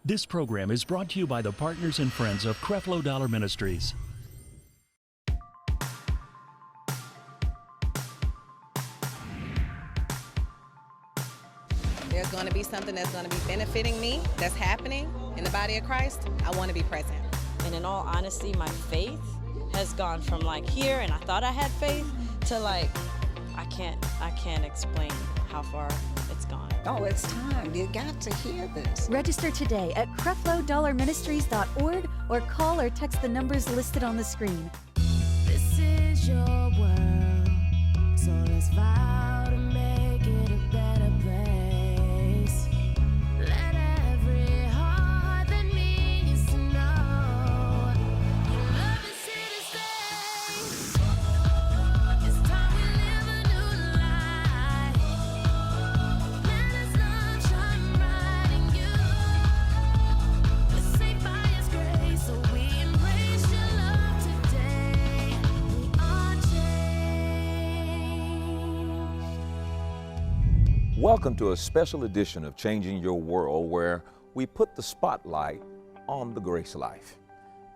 This program is brought to you by the partners and friends of Creflo Dollar Ministries. There's going to be something that's going to be benefiting me, that's happening in the body of Christ. I want to be present. And in all honesty, my faith has gone from like here and I thought I had faith to like I can't explain how far it's gone. Oh, it's time. You got to hear this. Register today at CrefloDollarMinistries.org or call or text the numbers listed on the screen. This is your world, so let's vow to make it a better place. Let every heart that needs to know your love is here to stay. It's time we live a new life. Let His love shine bright in you. We're saved by His grace, so we embrace your love today. We are changed. Welcome to a special edition of Changing Your World, where we put the spotlight on the Grace Life.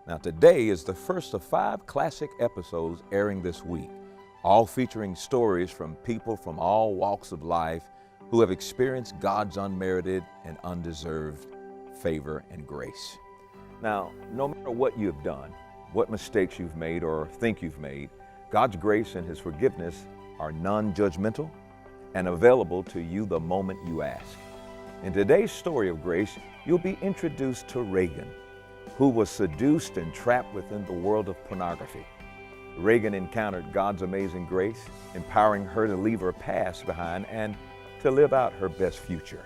Now, today is the first of 5 classic episodes airing this week, all featuring stories from people from all walks of life who have experienced God's unmerited and undeserved favor and grace. Now, no matter what you have done, what mistakes you've made or think you've made, God's grace and His forgiveness are non-judgmental and available to you the moment you ask. In today's story of grace, you'll be introduced to Reagan, who was seduced and trapped within the world of pornography. Reagan encountered God's amazing grace, empowering her to leave her past behind and to live out her best future.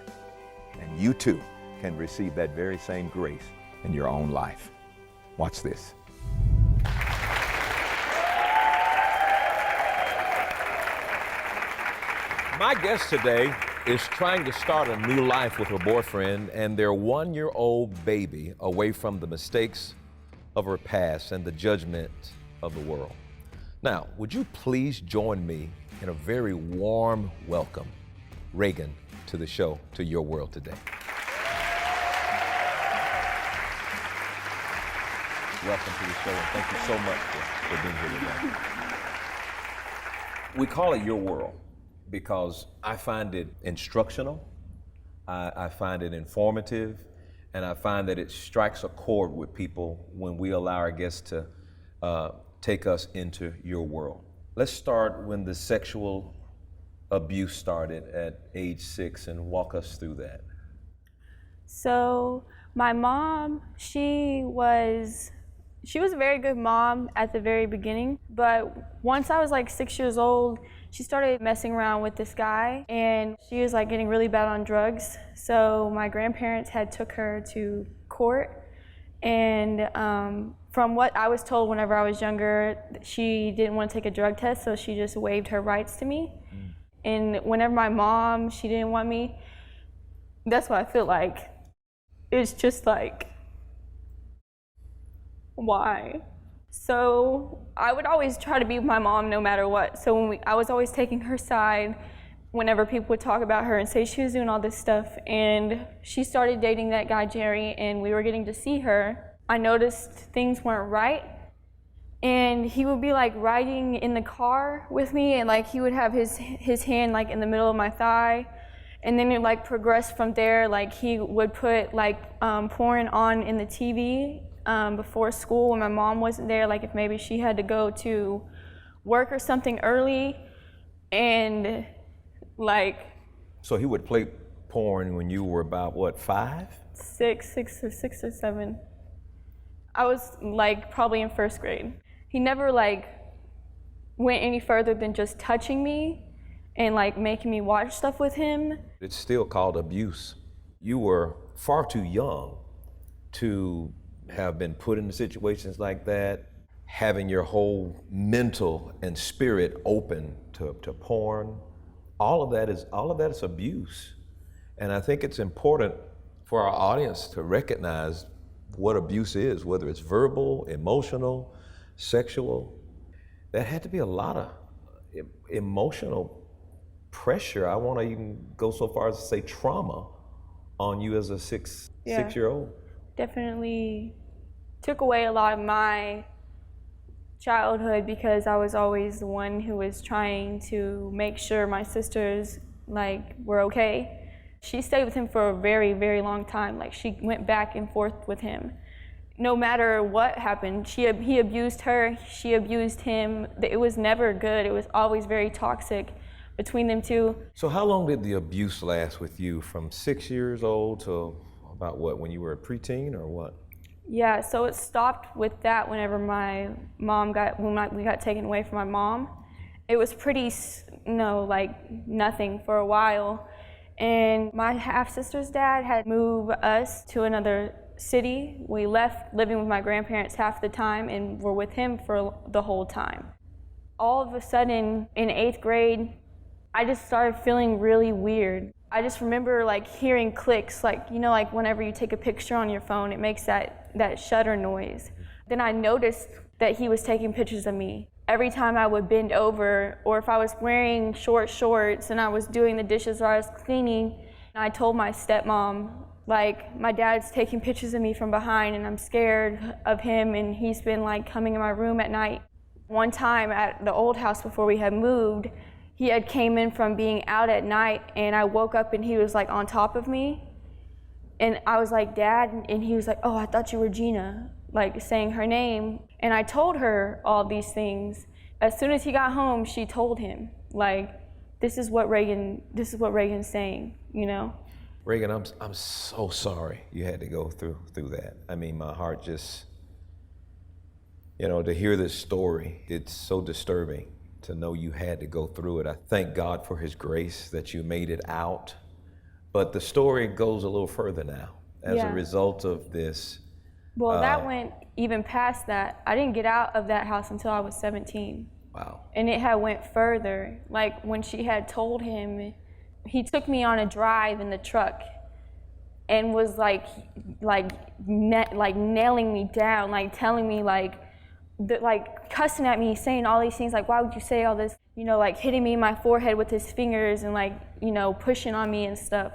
And you too can receive that very same grace in your own life. Watch this. My guest today is trying to start a new life with her boyfriend and their 1-year-old baby away from the mistakes of her past and the judgment of the world. Now, would you please join me in a very warm welcome, Reagan, to the show, to Your World Today. Welcome to the show, and thank you so much for being here today. We call it Your World because I find it instructional, I find it informative, and I find that it strikes a chord with people when we allow our guests to take us into your world. Let's start when the sexual abuse started at age 6 and walk us through that. So my mom, she was a very good mom at the very beginning, but once I was like 6 years old, she started messing around with this guy, and she was like getting really bad on drugs. So my grandparents had took her to court, and from what I was told whenever I was younger, she didn't want to take a drug test, so she just waived her rights to me. And whenever my mom, she didn't want me, that's what I feel like. It's just like, why? So I would always try to be with my mom no matter what. So I was always taking her side whenever people would talk about her and say she was doing all this stuff. And she started dating that guy, Jerry, and we were getting to see her. I noticed things weren't right. And he would be like riding in the car with me, and like he would have his hand like in the middle of my thigh. And then it like progressed from there. Like he would put like porn on in the TV before school when my mom wasn't there, like if maybe she had to go to work or something early, and like. So he would play porn when you were about what, 5? 6 or 7. I was like probably in 1st grade. He never like went any further than just touching me and like making me watch stuff with him. It's still called abuse. You were far too young to have been put into situations like that, having your whole mental and spirit open to porn. All of that is abuse. And I think it's important for our audience to recognize what abuse is, whether it's verbal, emotional, sexual. There had to be a lot of emotional pressure. I want to even go so far as to say trauma on you as a six-year-old? Definitely took away a lot of my childhood because I was always the one who was trying to make sure my sisters were okay. She stayed with him for a very, very long time. She went back and forth with him. No matter what happened, he abused her, she abused him. It was never good. It was always very toxic between them two. So how long did the abuse last with you, from 6 years old to about what, when you were a preteen or what? Yeah, so it stopped with that whenever my mom we got taken away from my mom. It was pretty, nothing for a while. And my half-sister's dad had moved us to another city. We left living with my grandparents half the time and were with him for the whole time. All of a sudden, in 8th grade, I just started feeling really weird. I just remember hearing clicks, whenever you take a picture on your phone, it makes that shutter noise. Then I noticed that he was taking pictures of me. Every time I would bend over, or if I was wearing short shorts and I was doing the dishes or I was cleaning, I told my stepmom, my dad's taking pictures of me from behind and I'm scared of him, and he's been coming in my room at night. One time at the old house before we had moved, he had came in from being out at night, and I woke up and he was on top of me. And I was like, Dad, and he was like, oh, I thought you were Gina, saying her name. And I told her all these things. As soon as he got home, she told him, this is what Reagan's saying, Reagan, I'm so sorry you had to go through that. I mean, my heart just, to hear this story, it's so disturbing to know you had to go through it. I thank God for his grace that you made it out. But the story goes a little further now as a result of this. Well, that went even past that. I didn't get out of that house until I was 17. Wow. And it had went further. When she had told him, he took me on a drive in the truck and was nailing me down, telling me cussing at me, saying all these things, why would you say all this, hitting me in my forehead with his fingers and pushing on me and stuff.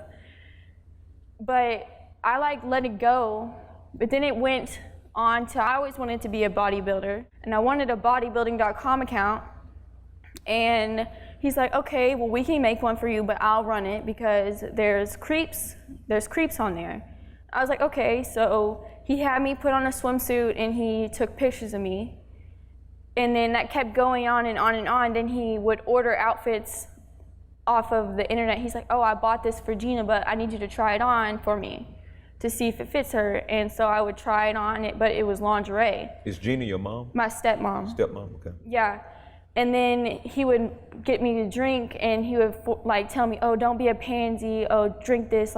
But I let it go, but then it went on to, I always wanted to be a bodybuilder, and I wanted a bodybuilding.com account, and he's like, okay, well, we can make one for you, but I'll run it because there's creeps on there. I was like, okay, so he had me put on a swimsuit and he took pictures of me. And then that kept going on and on and on. Then he would order outfits off of the internet. He's like, oh, I bought this for Gina, but I need you to try it on for me to see if it fits her. And so I would try it on, but it was lingerie. Is Gina your mom? My stepmom. Stepmom, okay. Yeah. And then he would get me to drink, and he would tell me, oh, don't be a pansy, oh, drink this,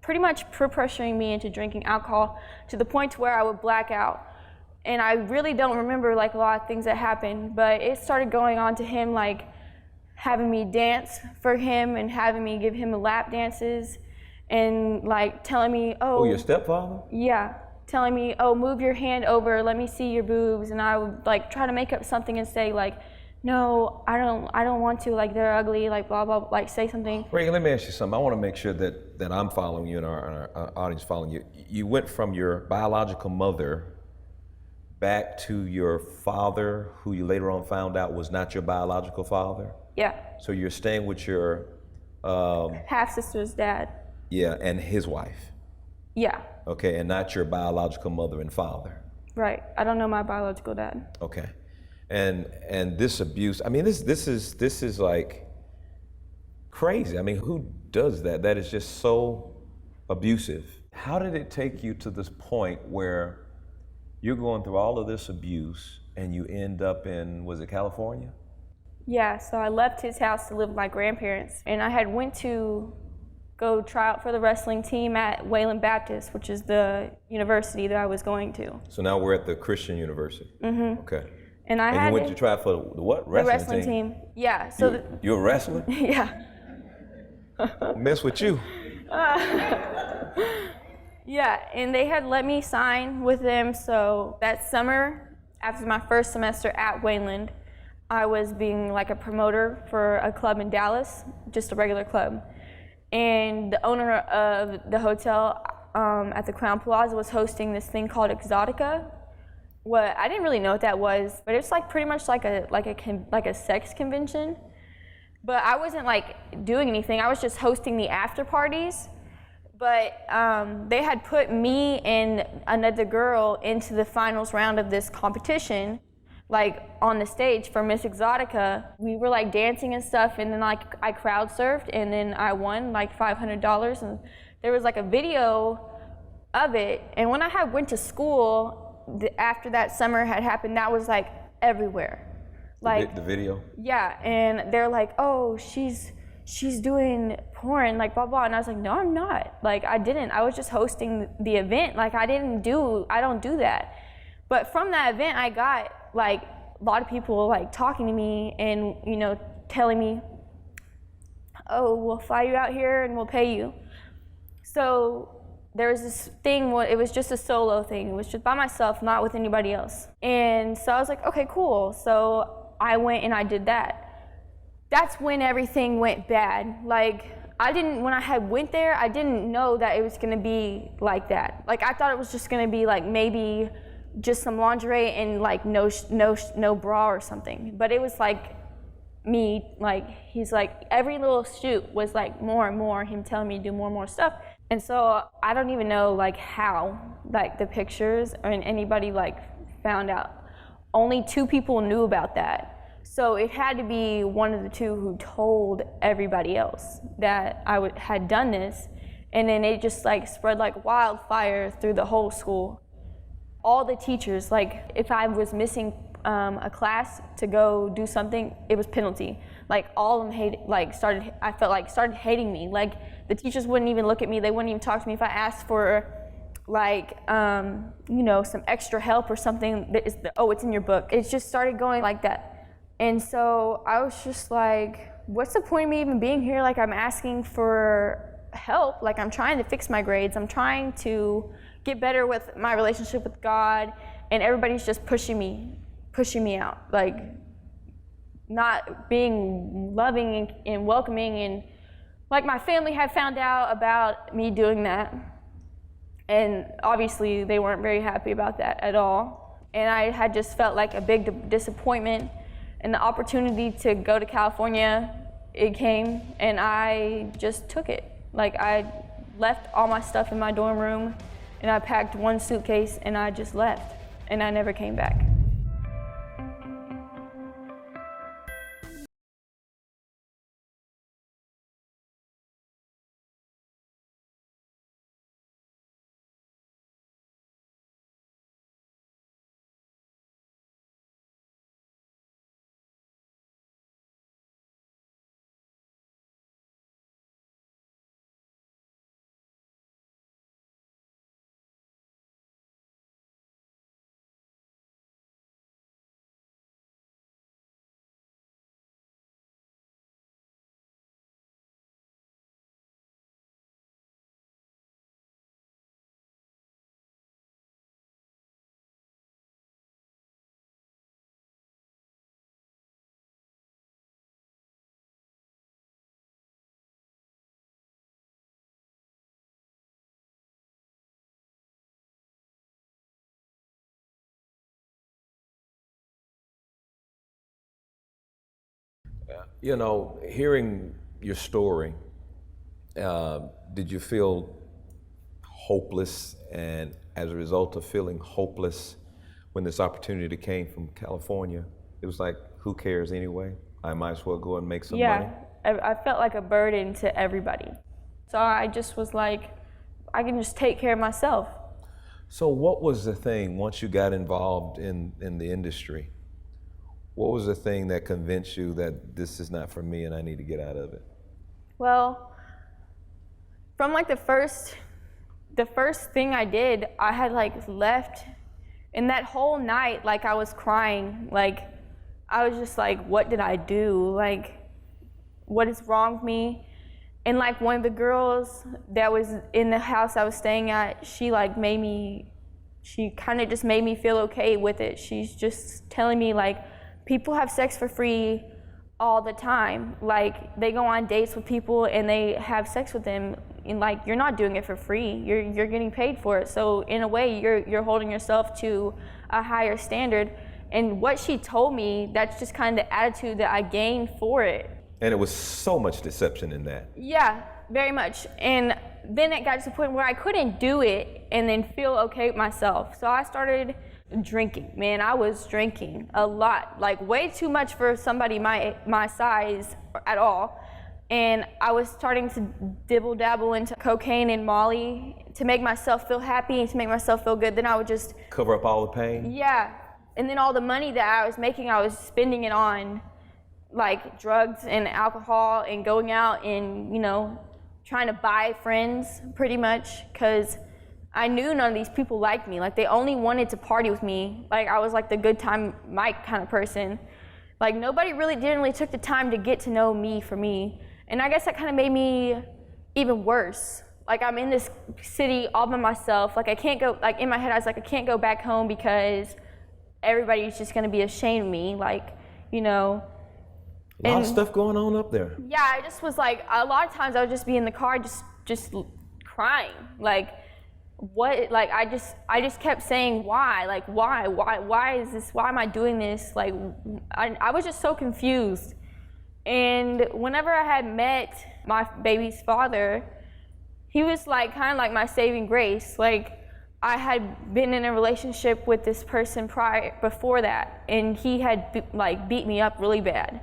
pretty much pressuring me into drinking alcohol to the point where I would black out. And I really don't remember a lot of things that happened, but it started going on to him having me dance for him and having me give him lap dances and telling me, oh. Oh, your stepfather? Yeah, telling me, oh, move your hand over, let me see your boobs. And I would try to make up something and say no, I don't want to, they're ugly, blah, blah, say something. Reagan, let me ask you something. I want to make sure that I'm following you and our audience following you. You went from your biological mother back to your father, who you later on found out was not your biological father? Yeah. So you're staying with your... half-sister's dad. Yeah, and his wife. Yeah. Okay, and not your biological mother and father. Right. I don't know my biological dad. Okay. And this abuse, I mean, this is crazy. I mean, who does that? That is just so abusive. How did it take you to this point where you're going through all of this abuse and you end up in, was it California? Yeah, so I left his house to live with my grandparents, and I had went to go try out for the wrestling team at Wayland Baptist, which is the university that I was going to. So now we're at the Christian University. Mm-hmm. Okay. And you went to try for the what? The wrestling team. Yeah. So you're a wrestler? Yeah. Don't mess with you. Yeah, and they had let me sign with them. So that summer, after my first semester at Wayland, I was being a promoter for a club in Dallas, just a regular club. and the owner of the hotel at the Crown Plaza was hosting this thing called Exotica. I didn't really know what that was, but it's like pretty much like a sex convention. But I wasn't like doing anything. I was just hosting the after parties. But they had put me and another girl into the finals round of this competition, like on the stage for Miss Exotica. We were like dancing and stuff, and then like I crowd surfed, and then I won like $500. And there was like a video of it. And when I went to school, after that summer had happened, that was like everywhere. Like the video? Yeah, and they're like, oh, she's doing porn, like blah blah, and I was like, no, I'm not. Like I didn't. I was just hosting the event. Like I don't do that. But from that event, I got like a lot of people like talking to me and telling me, oh, we'll fly you out here and we'll pay you. So there was this thing, it was just a solo thing. It was just by myself, not with anybody else. And so I was like, okay, cool. So I went and I did that. That's when everything went bad. Like when I went there, I didn't know that it was gonna be like that. Like I thought it was just gonna be like maybe just some lingerie and like no bra or something. But it was like he's like, every little shoot was like more and more, him telling me to do more and more stuff. And so I don't even know like how like the pictures or anybody like found out. Only 2 people knew about that. So it had to be one of the 2 who told everybody else that I had done this. And then it just like spread like wildfire through the whole school. All the teachers, like if I was missing a class to go do something, it was penalty. Like all of them started hating me. Like the teachers wouldn't even look at me. They wouldn't even talk to me if I asked for like, some extra help or something. It's in your book. It just started going like that. And so I was just like, what's the point of me even being here? Like I'm asking for help. Like I'm trying to fix my grades. I'm trying to get better with my relationship with God. And everybody's just pushing me out. Like not being loving and welcoming. And like my family had found out about me doing that. And obviously they weren't very happy about that at all. And I had just felt like a big disappointment. And the opportunity to go to California, it came, and I just took it. Like I left all my stuff in my dorm room, and I packed one suitcase, and I just left, and I never came back. Hearing your story, did you feel hopeless? And as a result of feeling hopeless, when this opportunity came from California, it was like, who cares anyway? I might as well go and make some money. Yeah, I felt like a burden to everybody. So I just was like, I can just take care of myself. So what was the thing, once you got involved in the industry, what was the thing that convinced you that this is not for me and I need to get out of it? Well, from like the first thing I did, I had like left, and that whole night, like I was crying. Like I was just like, what did I do? Like, what is wrong with me? And like one of the girls that was in the house I was staying at, she kind of just made me feel okay with it. She's just telling me like, people have sex for free all the time. Like, they go on dates with people and they have sex with them, and like, you're not doing it for free. You're getting paid for it. So in a way, you're holding yourself to a higher standard. And what she told me, that's just kind of the attitude that I gained for it. And it was so much deception in that. Yeah, very much. And then it got to the point where I couldn't do it and then feel okay with myself. So I started drinking. Man, I was drinking a lot, like way too much for somebody my size at all. And I was starting to dibble dabble into cocaine and Molly to make myself feel happy and to make myself feel good. Then I would just cover up all the pain? Yeah. And then all the money that I was making, I was spending it on like drugs and alcohol and going out and, you know, trying to buy friends pretty much, because I knew none of these people liked me. Like, they only wanted to party with me. Like, I was like the good time Mike kind of person. Like, nobody didn't really took the time to get to know me for me. And I guess that kind of made me even worse. Like, I'm in this city all by myself. Like, I can't go, like, in my head I was like, I can't go back home because everybody's just gonna be ashamed of me. Like, you know. A lot of stuff going on up there. Yeah, I just was like, a lot of times I would just be in the car just crying. Like, what, like, I just kept saying, why? Like, why is this, why am I doing this? Like, I was just so confused. And whenever I had met my baby's father, he was like, kind of like my saving grace. Like, I had been in a relationship with this person before that, and he had like beat me up really bad,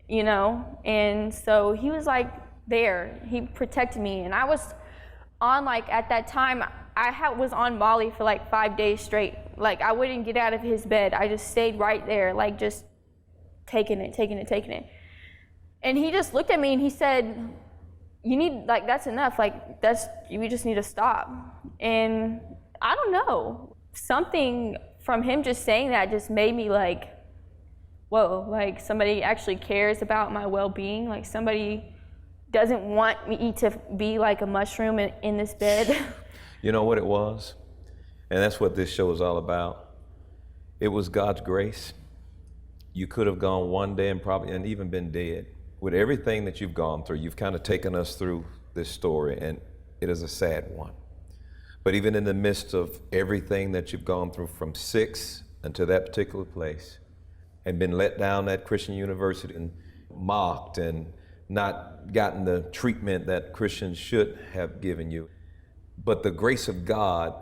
you know? And so he was like there, he protected me. And I was on, like, at that time, was on Molly for like 5 days straight. Like, I wouldn't get out of his bed. I just stayed right there, like, just taking it. And he just looked at me and he said, you need, like, that's enough. Like, we just need to stop. And I don't know, something from him just saying that just made me like, whoa, like, somebody actually cares about my well-being. Like, somebody doesn't want me to be like a mushroom in this bed. You know what it was? And that's what this show is all about. It was God's grace. You could have gone one day and even been dead. With everything that you've gone through, you've kind of taken us through this story, and it is a sad one. But even in the midst of everything that you've gone through, from 6 until that particular place, and been let down at Christian University and mocked and not gotten the treatment that Christians should have given you. But the grace of God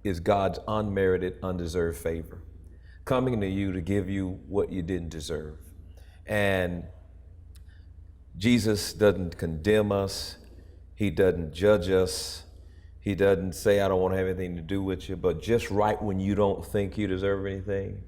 is God's unmerited, undeserved favor, coming to you to give you what you didn't deserve. And Jesus doesn't condemn us. He doesn't judge us. He doesn't say, I don't want to have anything to do with you. But just right when you don't think you deserve anything,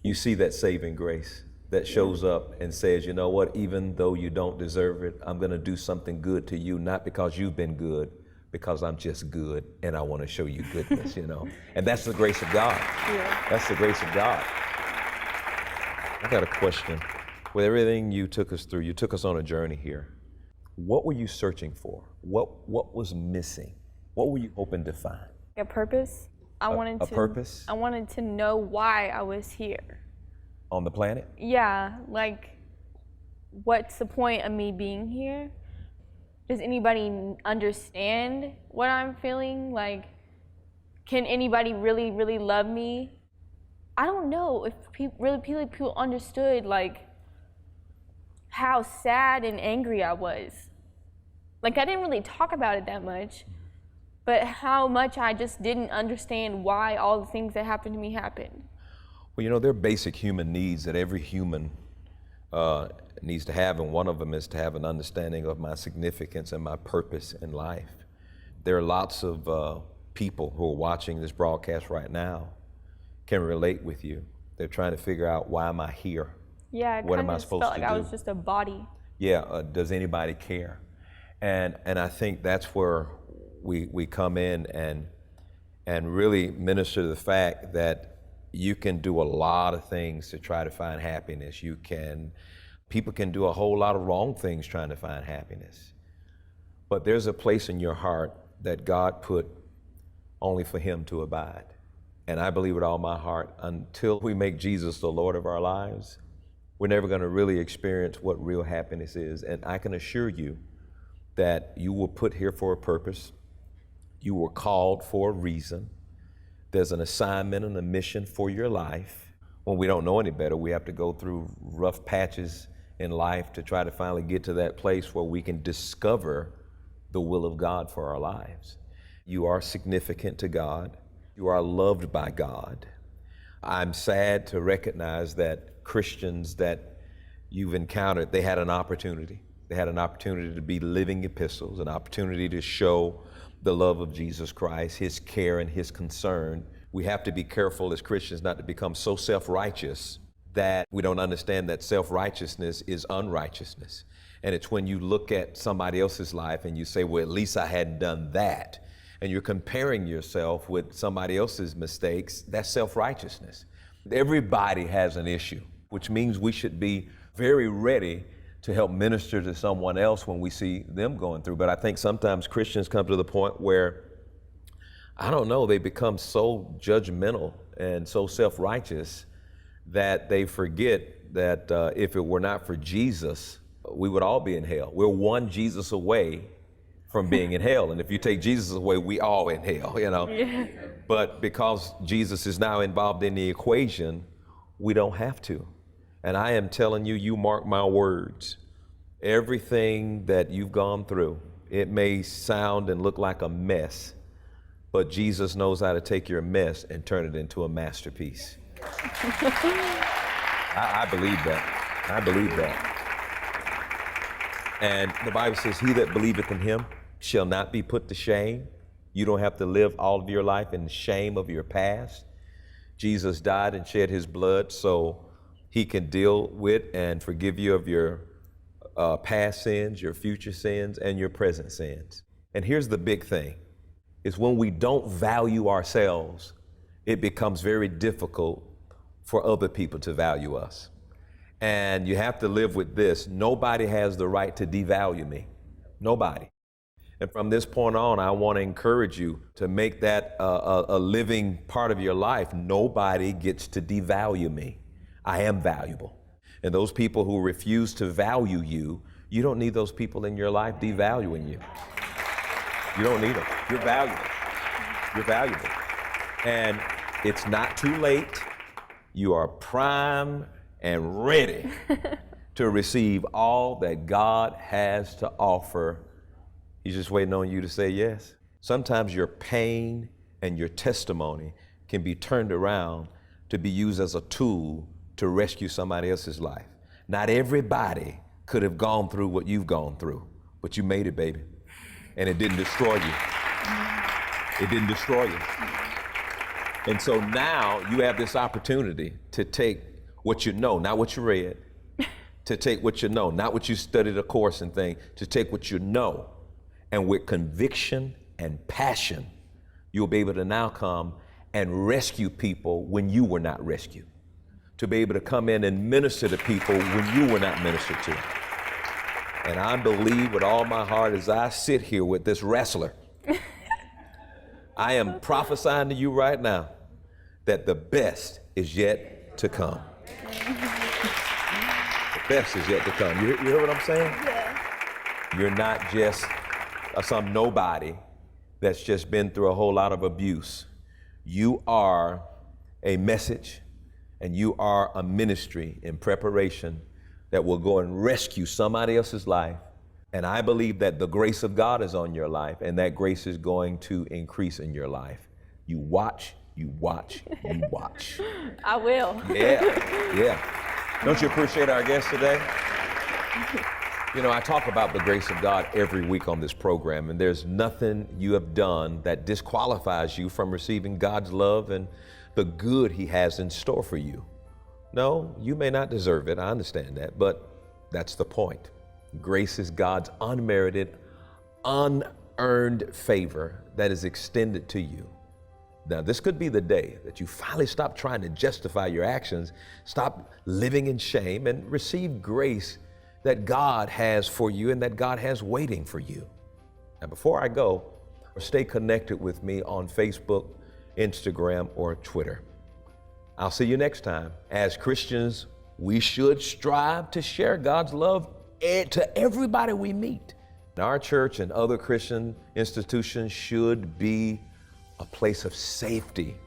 you see that saving grace that shows up and says, you know what, even though you don't deserve it, I'm going to do something good to you, not because you've been good, because I'm just good and I want to show you goodness, you know. And that's the grace of God. Yeah. That's the grace of God. I got a question. With everything you took us through, you took us on a journey here. What were you searching for? What was missing? What were you hoping to find? A purpose. A purpose? I wanted to know why I was here. On the planet? Yeah, like, what's the point of me being here? Does anybody understand what I'm feeling? Like, can anybody really, really love me? I don't know if people understood, like, how sad and angry I was. Like, I didn't really talk about it that much, but how much I just didn't understand why all the things that happened to me happened. Well, you know, there are basic human needs that every human needs to have, and one of them is to have an understanding of my significance and my purpose in life. There are lots of people who are watching this broadcast right now can relate with you. They're trying to figure out, why am I here? Yeah, what am I supposed to do? I was just a body. Yeah, does anybody care? And I think that's where we come in and really minister to the fact that you can do a lot of things to try to find happiness. People can do a whole lot of wrong things trying to find happiness. But there's a place in your heart that God put only for Him to abide. And I believe with all my heart, until we make Jesus the Lord of our lives, we're never going to really experience what real happiness is. And I can assure you that you were put here for a purpose. You were called for a reason. There's an assignment and a mission for your life. When we don't know any better, we have to go through rough patches in life to try to finally get to that place where we can discover the will of God for our lives. You are significant to God. You are loved by God. I'm sad to recognize that Christians that you've encountered, they had an opportunity. They had an opportunity to be living epistles, an opportunity to show the love of Jesus Christ, his care and his concern. We have to be careful as Christians not to become so self-righteous that we don't understand that self-righteousness is unrighteousness. And it's when you look at somebody else's life and you say, well, at least I hadn't done that, and you're comparing yourself with somebody else's mistakes, that's self-righteousness. Everybody has an issue, which means we should be very ready to help minister to someone else when we see them going through. But I think sometimes Christians come to the point where, I don't know, they become so judgmental and so self-righteous that they forget that if it were not for Jesus, we would all be in hell. We're one Jesus away from being in hell. And if you take Jesus away, we all in hell, you know. Yeah. But because Jesus is now involved in the equation, we don't have to. And I am telling you, you mark my words, everything that you've gone through, it may sound and look like a mess, but Jesus knows how to take your mess and turn it into a masterpiece. I believe that. I believe that. And the Bible says, he that believeth in him shall not be put to shame. You don't have to live all of your life in shame of your past. Jesus died and shed his blood so he can deal with and forgive you of your past sins, your future sins, and your present sins. And here's the big thing, is when we don't value ourselves, it becomes very difficult for other people to value us. And you have to live with this. Nobody has the right to devalue me. Nobody. And from this point on, I want to encourage you to make that a living part of your life. Nobody gets to devalue me. I am valuable. And those people who refuse to value you, you don't need those people in your life devaluing you. You don't need them. You're valuable. You're valuable. And it's not too late. You are prime and ready to receive all that God has to offer. He's just waiting on you to say yes. Sometimes your pain and your testimony can be turned around to be used as a tool to rescue somebody else's life. Not everybody could have gone through what you've gone through, but you made it, baby. And it didn't destroy you. It didn't destroy you. And so now you have this opportunity to take what you know, not what you read, to take what you know, not what you studied a course and thing, to take what you know, and with conviction and passion, you'll be able to now come and rescue people when you were not rescued, to be able to come in and minister to people when you were not ministered to. And I believe with all my heart as I sit here with this wrestler, I am prophesying to you right now that the best is yet to come. The best is yet to come. You hear what I'm saying? Yeah. You're not just some nobody that's just been through a whole lot of abuse. You are a message and you are a ministry in preparation that will go and rescue somebody else's life. And I believe that the grace of God is on your life, and that grace is going to increase in your life. You watch, you watch, you watch. I will. Yeah. Don't you appreciate our guest today? You know, I talk about the grace of God every week on this program, and there's nothing you have done that disqualifies you from receiving God's love and the good he has in store for you. No, you may not deserve it. I understand that, but that's the point. Grace is God's unmerited, unearned favor that is extended to you. Now, this could be the day that you finally stop trying to justify your actions, stop living in shame, and receive grace that God has for you and that God has waiting for you. Now, before I go, stay connected with me on Facebook, Instagram, or Twitter. I'll see you next time as Christians We should strive to share God's love to everybody we meet. Our church and other Christian institutions should be a place of safety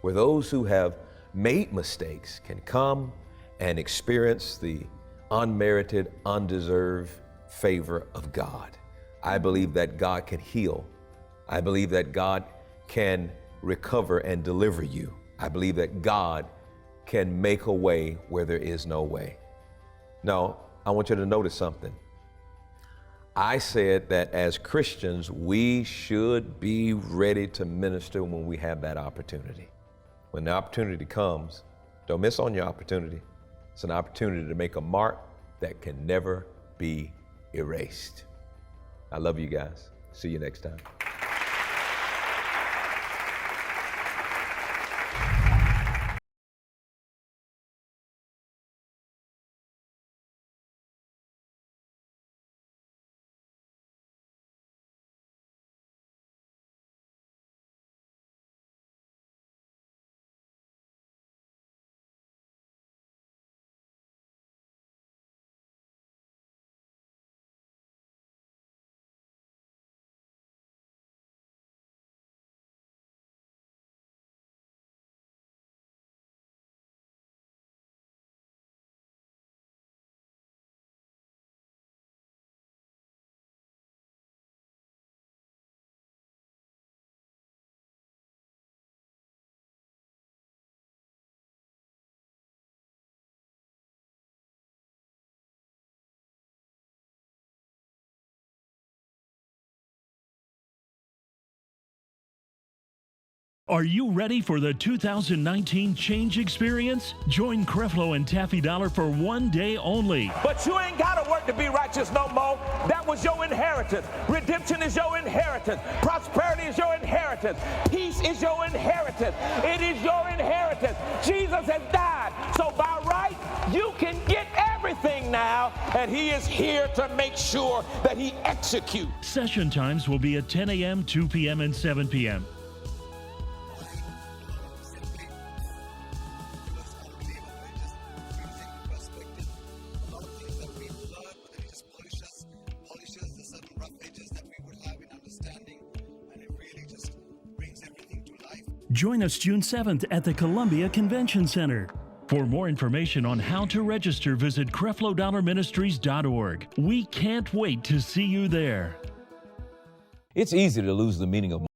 where those who have made mistakes can come and experience the unmerited, undeserved favor of God. I believe that God can heal. I believe that God can recover and deliver you. I believe that God can make a way where there is no way. Now, I want you to notice something. I said that as Christians, we should be ready to minister when we have that opportunity. When the opportunity comes, don't miss on your opportunity. It's an opportunity to make a mark that can never be erased. I love you guys. See you next time. Are you ready for the 2019 Change Experience? Join Creflo and Taffy Dollar for one day only. But you ain't got to work to be righteous no more. That was your inheritance. Redemption is your inheritance. Prosperity is your inheritance. Peace is your inheritance. It is your inheritance. Jesus has died. So by right, you can get everything now, and he is here to make sure that he executes. Session times will be at 10 a.m., 2 p.m., and 7 p.m. Join us June 7th at the Columbia Convention Center. For more information on how to register, visit CrefloDollarMinistries.org. We can't wait to see you there. It's easy to lose the meaning of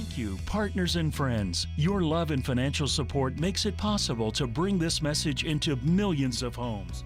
Thank you, partners and friends. Your love and financial support makes it possible to bring this message into millions of homes.